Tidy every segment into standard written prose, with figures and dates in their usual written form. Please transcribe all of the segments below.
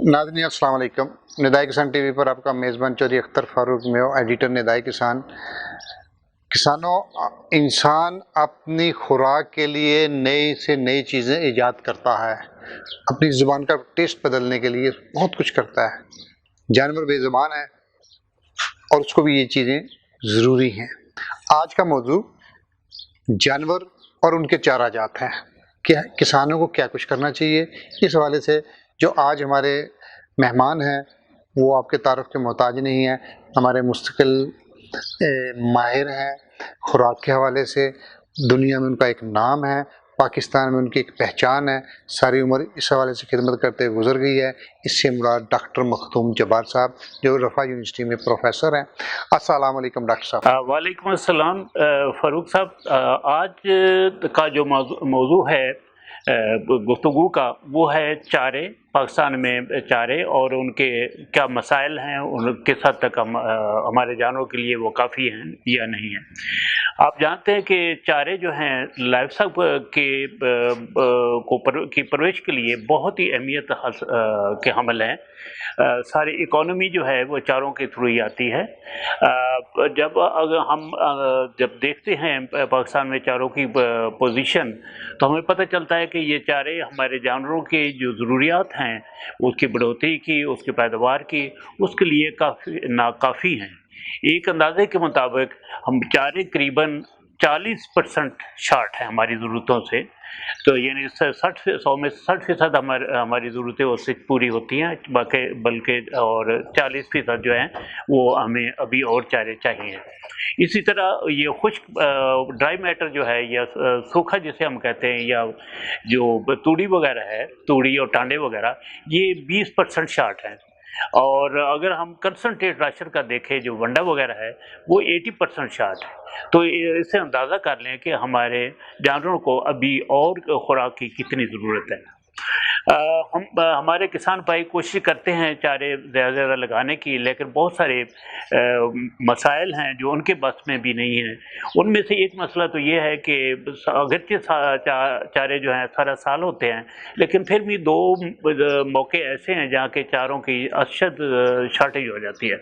नाज़रीन अस्सलाम वालेकुम। निदाई किसान टीवी पर आपका मेज़बान चौधरी अख्तर फारूक में एडिटर निदाई किसान। किसानों, इंसान अपनी खुराक के लिए नई से नई चीज़ें ईजाद करता है, अपनी ज़ुबान का टेस्ट बदलने के लिए बहुत कुछ करता है। जानवर बेज़ुबान है और उसको भी ये चीज़ें ज़रूरी हैं। आज का मौजू जानवर और उनके चारा जात है। क्या किसानों को क्या कुछ करना चाहिए, इस हवाले से जो आज हमारे मेहमान हैं वो आपके तारुफ के मोहताज नहीं हैं। हमारे मुस्तकिल माहिर हैं खुराक के हवाले से, दुनिया में उनका एक नाम है, पाकिस्तान में उनकी एक पहचान है। सारी उम्र इस हवाले से खिदमत करते हुए गुजर गई है। इससे मुराद डॉक्टर मखदूम जब्बार साहब जो रफ़ा यूनिवर्सिटी में प्रोफेसर हैं। अस्सलाम वालेकुम डॉक्टर साहब। वालेकुम अस्सलाम फ़ारूक साहब। आज का जो मौजू है गुफ्तगू का, वो है चारे। पाकिस्तान में चारे और उनके क्या मसाइल हैं, उन किस हद तक हमारे जानवरों के लिए वो काफ़ी हैं या नहीं है। आप जानते हैं कि चारे जो हैं लाइवस्टॉक की परवरिश के लिए बहुत ही अहमियत के हमल हैं। सारी इकोनॉमी जो है वो चारों के थ्रू ही आती है। जब अगर हम जब देखते हैं पाकिस्तान में चारों की पोजीशन, तो हमें पता चलता है कि ये चारे हमारे जानवरों की जो ज़रूरियात हैं, उसकी बढ़ोतरी की, उसकी पैदावार की, उसके लिए काफ़ी नाकाफ़ी हैं। एक अंदाजे के मुताबिक हम चारे करीबन 40% शार्ट है हमारी ज़रूरतों से। तो यानी 100 में 60% हमारी ज़रूरतें उससे पूरी होती हैं, बल्कि और 40% जो हैं वो हमें अभी और चारे चाहिए। इसी तरह ये खुश्क ड्राई मैटर जो है या सूखा जिसे हम कहते हैं, या जो तूड़ी वगैरह है, तूड़ी और टांडे वगैरह, ये 20% शार्ट हैं। और अगर हम कंसनट्रेट राशन का देखें, जो वंडा वगैरह है, वो 80% शार्ट है। तो इससे अंदाज़ा कर लें कि हमारे जानवरों को अभी और खुराक की कितनी ज़रूरत है। हमारे किसान भाई कोशिश करते हैं चारे ज़्यादा से ज़्यादा लगाने की, लेकिन बहुत सारे मसाइल हैं जो उनके बस में भी नहीं हैं। उनमें से एक मसला तो ये है कि अगरचे चारे जो हैं सारा साल होते हैं, लेकिन फिर भी दो मौके ऐसे हैं जहाँ के चारों की अशद शॉर्टेज हो जाती है।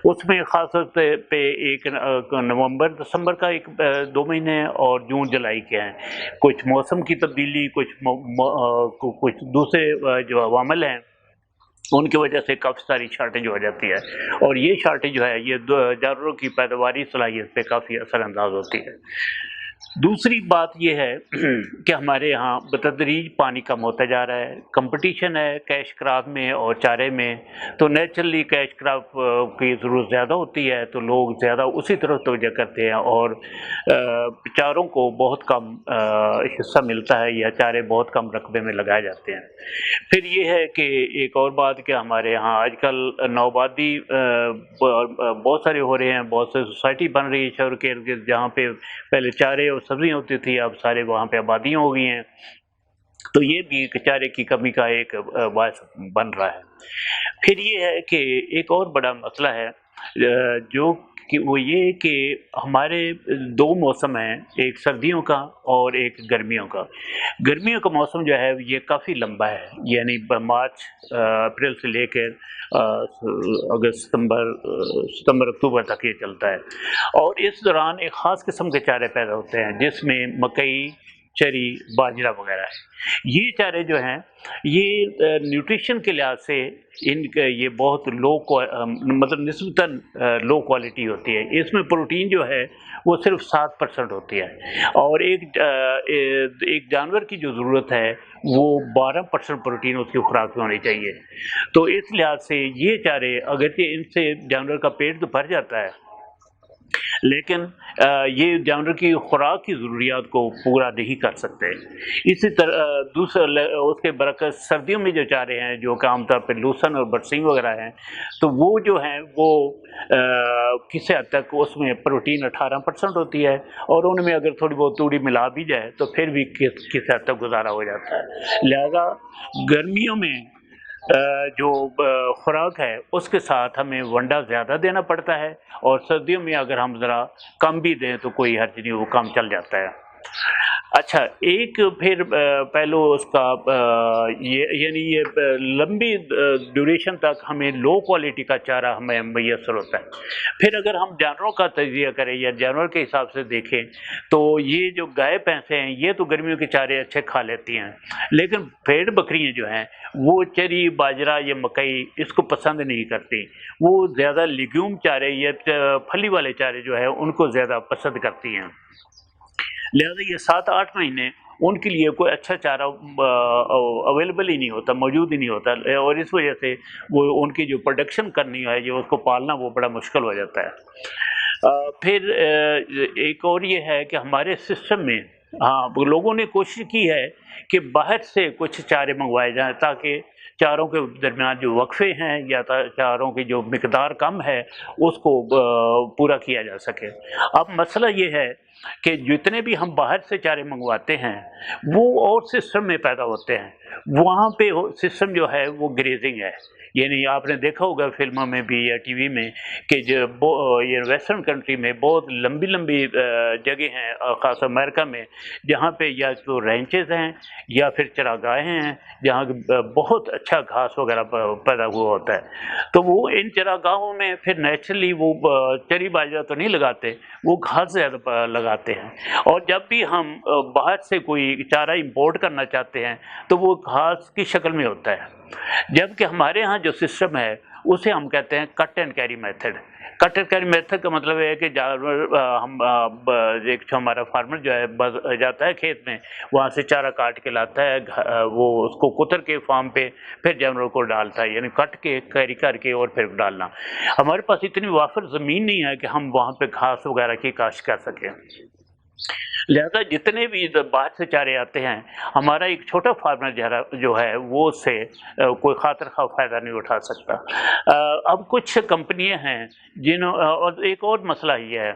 उसमें ख़ास तौर पे एक नवंबर दिसंबर का एक 2 महीने और जून जुलाई के हैं। कुछ मौसम की तब्दीली, कुछ दूसरे जो अवामल हैं, उनकी वजह से काफ़ी सारी शॉर्टेज हो जाती है। और ये शॉर्टेज जो है ये जानवरों की पैदावारी सलाहियत पे काफ़ी असरअंदाज होती है। दूसरी बात ये है कि हमारे यहाँ बतदरीज पानी कम होता जा रहा है। कंपटीशन है कैश क्रॉप में और चारे में, तो नेचुरली कैश क्रॉप की ज़रूरत ज़्यादा होती है, तो लोग ज़्यादा उसी तरफ तवज्जो करते हैं और चारों को बहुत कम हिस्सा मिलता है या चारे बहुत कम रकबे में लगाए जाते हैं। फिर ये है कि एक और बात कि हमारे यहाँ आजकल नौआबादी बहुत सारे हो रहे हैं, बहुत सी सोसाइटी बन रही है शहर के इर्द-गिर्द, जहाँ पे पहले चारे और सब्जियाँ होती थी, अब सारे वहाँ पे आबादियाँ हो गई हैं। तो ये भी चारे की कमी का एक बायस बन रहा है। फिर ये है कि एक और बड़ा मसला है जो कि वो ये कि हमारे 2 मौसम हैं, एक सर्दियों का और एक गर्मियों का। गर्मियों का मौसम जो है ये काफ़ी लंबा है, यानी मार्च अप्रैल से लेकर अगस्त सितंबर अक्टूबर तक ये चलता है। और इस दौरान एक ख़ास किस्म के चारे पैदा होते हैं जिसमें मकई, चरी, बाजरा वगैरह है। ये चारे जो हैं ये न्यूट्रिशन के लिहाज से ये बहुत मतलब निस्बतन लो क्वालिटी होती है। इसमें प्रोटीन जो है वो सिर्फ 7% होती है, और एक जानवर की जो ज़रूरत है वो 12% प्रोटीन उसकी खुराक में होनी चाहिए। तो इस लिहाज से ये चारे अगरचे इनसे जानवर का पेट तो भर जाता है, लेकिन ये जानवर की खुराक की ज़रूरियात को पूरा नहीं कर सकते। इसी तरह उसके बरकस सर्दियों में जो चारे हैं, जो कि आमतौर पर लूसन और बरसीम वगैरह हैं, तो वो जो हैं वो किसी हद तक उसमें प्रोटीन 18% होती है, और उनमें अगर थोड़ी बहुत तूड़ी मिला भी जाए तो फिर भी किसी हद तक गुजारा हो जाता है। लिहाजा गर्मियों में जो खुराक है उसके साथ हमें वंडा ज़्यादा देना पड़ता है, और सर्दियों में अगर हम ज़रा कम भी दें तो कोई हर्ज नहीं, वो काम चल जाता है। अच्छा, एक फिर पहलू उसका यानी ये लंबी ड्यूरेशन तक हमें लो क्वालिटी का चारा हमें मैसर होता है। फिर अगर हम जानवरों का तजिया करें या जानवर के हिसाब से देखें तो ये जो गाय भैंसें हैं ये तो गर्मियों के चारे अच्छे खा लेती हैं, लेकिन भेड़ बकरियां जो हैं वो चरी बाजरा या मकई इसको पसंद नहीं करती। वो ज़्यादा लेग्यूम चारे या फली वाले चारे जो है उनको ज़्यादा पसंद करती हैं। लिहाजा ये 7-8 महीने उनके लिए कोई अच्छा चारा अवेलेबल ही नहीं होता, मौजूद ही नहीं होता, और इस वजह से वो उनकी जो प्रोडक्शन करनी है, जो उसको पालना, वो बड़ा मुश्किल हो जाता है। फिर एक और ये है कि हमारे सिस्टम में वो लोगों ने कोशिश की है कि बाहर से कुछ चारे मंगवाए जाएँ ताकि चारों के दरमियान जो वक्फे हैं या चारों की जो मिकदार कम है उसको पूरा किया जा सके। अब मसला ये है कि जितने भी हम बाहर से चारे मंगवाते हैं वो और सिस्टम में पैदा होते हैं, वहाँ पे सिस्टम जो है वो ग्रेजिंग है। यानी आपने देखा होगा फिल्मों में भी या टीवी में कि जो ये वेस्टर्न कंट्री में बहुत लंबी लंबी जगह हैं, ख़ास अमेरिका में, जहाँ पे या तो रेंचेस हैं या फिर चरागाहें हैं जहाँ बहुत अच्छा घास वगैरह पैदा हुआ होता है। तो वो इन चरागाहों में फिर नेचुरली वो चरी बाजरा तो नहीं लगाते, वो घास ज़्यादा लगाते हैं। और जब भी हम बाहर से कोई चारा इंपोर्ट करना चाहते हैं तो वो घास की शक्ल में होता है, जबकि हमारे यहाँ जो सिस्टम है उसे हम कहते हैं cut and carry method. Cut and carry method का मतलब है कि जानवर एक जो हमारा फार्मर जो है जाता है खेत में, वहाँ से चारा काट के लाता है, वो उसको कुतर के फार्म पे फिर जानवरों को डालता है, यानी कट के कैरी करके और फिर डालना। हमारे पास इतनी वाफर ज़मीन नहीं है कि हम वहाँ पे घास वगैरह की काश्त कर सकें। लिहाजा जितने भी बाहर से चारे आते हैं, हमारा एक छोटा फार्मर जो है वो उससे कोई खातिर खा फ़ायदा नहीं उठा सकता। अब कुछ कंपनियां हैं और एक और मसला ये है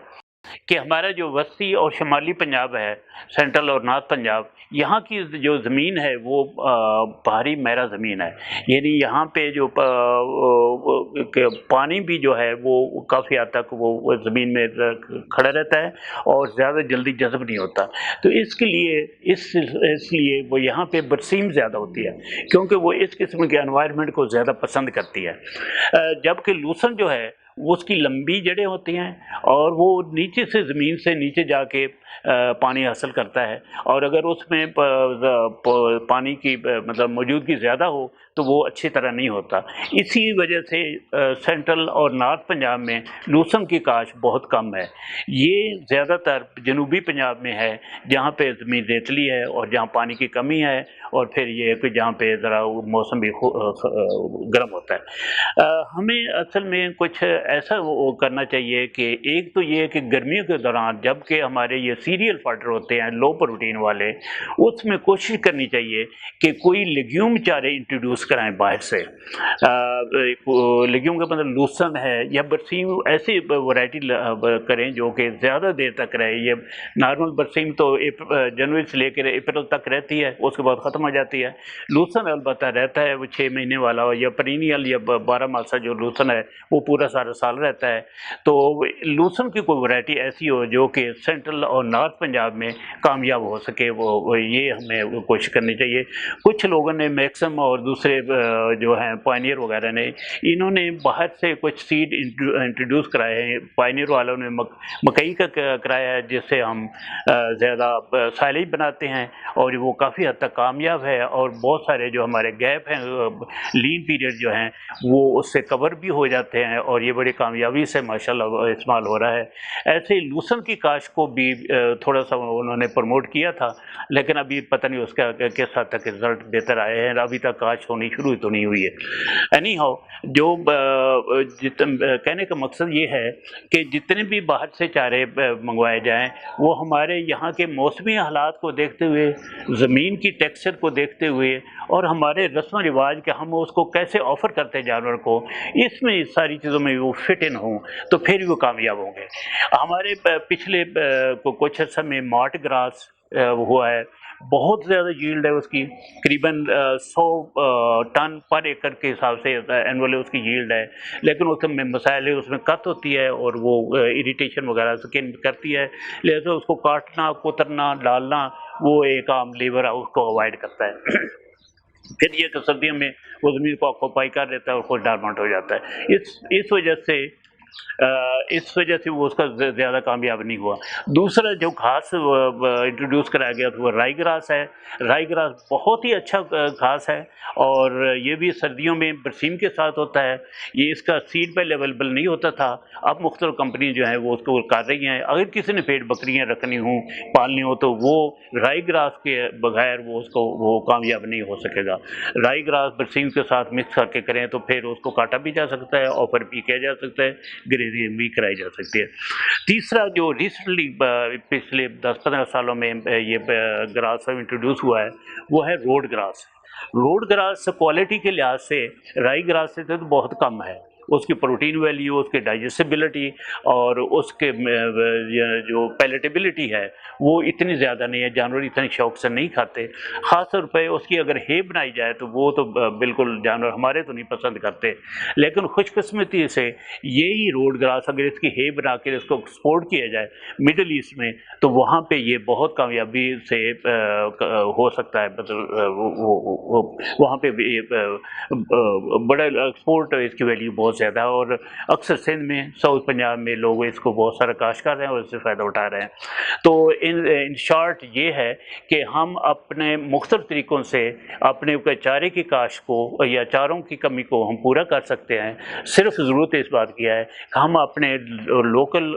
कि हमारा जो वस्ती और शुमाली पंजाब है, सेंट्रल और नॉर्थ पंजाब, यहाँ की जो ज़मीन है वो भारी मैरा ज़मीन है। यानी यहाँ पे जो पानी भी जो है वो काफ़ी हद तक वो ज़मीन में खड़ा रहता है और ज़्यादा जल्दी जज़ब नहीं होता। तो इसके लिए इसलिए वो यहाँ पे बरसीम ज़्यादा होती है, क्योंकि वो इस किस्म के एनवायरनमेंट को ज़्यादा पसंद करती है। जबकि लूसन जो है उसकी लंबी जड़ें होती हैं और वो नीचे से ज़मीन से नीचे जाके पानी हासिल करता है, और अगर उसमें पानी की मतलब मौजूदगी ज़्यादा हो तो वो अच्छी तरह नहीं होता। इसी वजह से सेंट्रल और नॉर्थ पंजाब में लूसन की काश्त बहुत कम है। ये ज़्यादातर जनूबी पंजाब में है जहाँ पे ज़मीन रेतली है और जहाँ पानी की कमी है, और फिर ये कि जहाँ पे ज़रा मौसम भी गर्म होता है। हमें असल में कुछ ऐसा वो करना चाहिए कि एक तो ये कि गर्मियों के दौरान जबकि हमारे ये सीरियल फॉडर होते हैं लो प्रोटीन वाले, उसमें कोशिश करनी चाहिए कि कोई लेग्यूम चारे इंट्रोड्यूस कराएं बाहर से। लेग्यूम का मतलब लूसन है या बरसीम, ऐसी वैरायटी करें जो कि ज़्यादा देर तक रहे। ये नॉर्मल बरसीम तो जनवरी से लेकर अप्रैल तक रहती है, उसके बाद ख़त्म हो जाती है। लूसन अलबत्ता रहता है वो 6 महीने वाला, या परीनियल या 12 मासा जो लूसन है वो पूरा सारा साल रहता है। तो लूसन की कोई वैरायटी ऐसी हो जो कि सेंट्रल और नॉर्थ पंजाब में कामयाब हो सके, वो ये हमें कोशिश करनी चाहिए। कुछ लोगों ने मैक्सिम और दूसरे जो हैं पायनियर वगैरह ने, इन्होंने बाहर से कुछ सीड इंट्रोड्यूस कराए हैं। पायनियर वालों ने मकई का कराया है जिससे हम ज़्यादा साइलेज बनाते हैं, और वो काफ़ी हद तक कामयाब है, और बहुत सारे जो हमारे गैप हैं लीन पीरियड जो हैं वो उससे कवर भी हो जाते हैं, और ये बड़ी कामयाबी से माशाल्लाह इस्तेमाल हो रहा है। ऐसे ही लूसन की काश्त को भी थोड़ा सा उन्होंने प्रमोट किया था, लेकिन अभी पता नहीं उसका किस हद तक रिजल्ट बेहतर आए हैं, अभी तक काश्त होनी शुरू तो नहीं हुई है। एनी हाउ, जो कहने का मकसद ये है कि जितने भी बाहर से चारे मंगवाए जाएं वो हमारे यहाँ के मौसमी हालात को देखते हुए, ज़मीन की टेक्सचर को देखते हुए, और हमारे रस्म रिवाज के हम उसको कैसे ऑफ़र करते हैं जानवर को, इसमें इस सारी चीज़ों में वो फिट इन हों तो फिर वो कामयाब होंगे। हमारे पिछले कुछ समय मार्ट ग्रास हुआ है, بہت زیادہ ییلڈ ہے اس کی، قریباً 100 ٹن پر ایکڑ کے حساب سے اینولی اس کی ییلڈ ہے، لیکن اس میں مسائل ہے، اس میں کت ہوتی ہے اور وہ اریٹیشن وغیرہ سکن کرتی ہے، لہذا اس کو کاٹنا، کترنا، ڈالنا وہ ایک عام لیبر اس کو اوائڈ کرتا ہے۔ پھر یہ کہ سردیوں میں وہ زمین کو آکوپائی کر لیتا ہے اور خود ڈارمنٹ ہو جاتا ہے، اس وجہ سے وہ اس کا زیادہ کامیاب نہیں ہوا۔ دوسرا جو گھاس انٹروڈیوس کرایا گیا تھا وہ رائی گراس ہے۔ رائی گراس بہت ہی اچھا گھاس ہے اور یہ بھی سردیوں میں برسیم کے ساتھ ہوتا ہے، یہ اس کا سیڈ پہلے اویلیبل نہیں ہوتا تھا، اب مختلف کمپنی جو ہیں وہ اس کو کر رہی ہیں۔ اگر کسی نے پیٹ بکریاں رکھنی ہوں، پالنی ہو تو وہ رائی گراس کے بغیر وہ کامیاب نہیں ہو سکے گا۔ رائی گراس برسیم کے ساتھ مکس کر کے کریں تو پھر اس کو کاٹا بھی جا سکتا ہے، آفر بھی کیا جا سکتا ہے، گریزنگ بھی کرائی جا سکتی ہے۔ تیسرا جو ریسنٹلی پچھلے 10-15 سالوں میں یہ گراس انٹروڈیوس ہوا ہے وہ ہے road grass. Road grass quality کے لحاظ سے رائی گراس سے تو بہت کم ہے، اس کی پروٹین ویلیو، اس کی ڈائجسٹیبلٹی اور اس کے جو پیلیٹیبلٹی ہے وہ اتنی زیادہ نہیں ہے، جانور اتنے شوق سے نہیں کھاتے۔ خاص طور پہ اس کی اگر ہے بنائی جائے تو وہ تو بالکل جانور ہمارے تو نہیں پسند کرتے، لیکن خوش قسمتی سے یہی روڈ گراس اگر اس کی ہے بنا کے اس کو ایکسپورٹ کیا جائے مڈل ایسٹ میں تو وہاں پہ یہ بہت کامیابی سے ہو سکتا ہے، وہاں پہ بڑا ایکسپورٹ اس کی ویلیو بہت زیادہ ہے، اور اکثر سندھ میں، ساؤتھ پنجاب میں لوگ اس کو بہت سارا کاشت کر رہے ہیں اور اس سے فائدہ اٹھا رہے ہیں۔ تو ان شارٹ یہ ہے کہ ہم اپنے مختلف طریقوں سے اپنے چارے کی کاشت کو یا چاروں کی کمی کو ہم پورا کر سکتے ہیں، صرف ضرورت اس بات کی ہے کہ ہم اپنے لوکل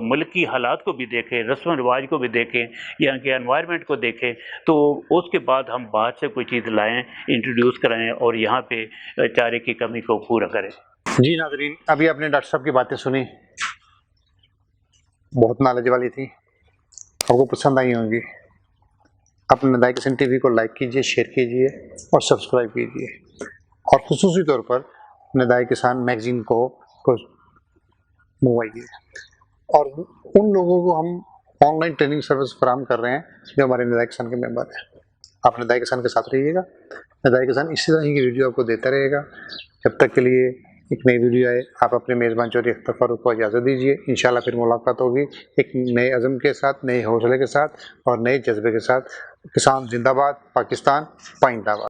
ملکی حالات کو بھی دیکھیں، رسم و رواج کو بھی دیکھیں، یہاں کے انوائرمنٹ کو دیکھیں، تو اس کے بعد ہم باہر سے کوئی چیز لائیں، انٹروڈیوس کرائیں اور یہاں پہ چارے کی کمی کو پورا کریں۔ جی ناظرین، ابھی آپ نے ڈاکٹر صاحب کی باتیں سنی، بہت نالج والی تھی، آپ کو پسند آئی ہوں گی۔ آپ ندائی کسان ٹی وی کو لائک کیجئے، شیئر کیجئے اور سبسکرائب کیجئے، اور خصوصی طور پر ندائی کسان میگزین کو منگوائیے۔ اور ان لوگوں کو ہم آن لائن ٹریننگ سروس فراہم کر رہے ہیں جو ہمارے ندائی کسان کے ممبر ہیں۔ آپ ندائی کسان کے ساتھ رہیے گا، ندائی کسان اسی طرح کی ویڈیو آپ کو دیتا رہے گا۔ جب تک کے لیے ایک نئی ویڈیو آئے، آپ اپنے میزبان چودھری اختر فاروق کو اجازت دیجیے۔ انشاءاللہ پھر ملاقات ہوگی ایک نئے عزم کے ساتھ، نئے حوصلے کے ساتھ اور نئے جذبے کے ساتھ۔ کسان زندہ باد، پاکستان پائندہ باد۔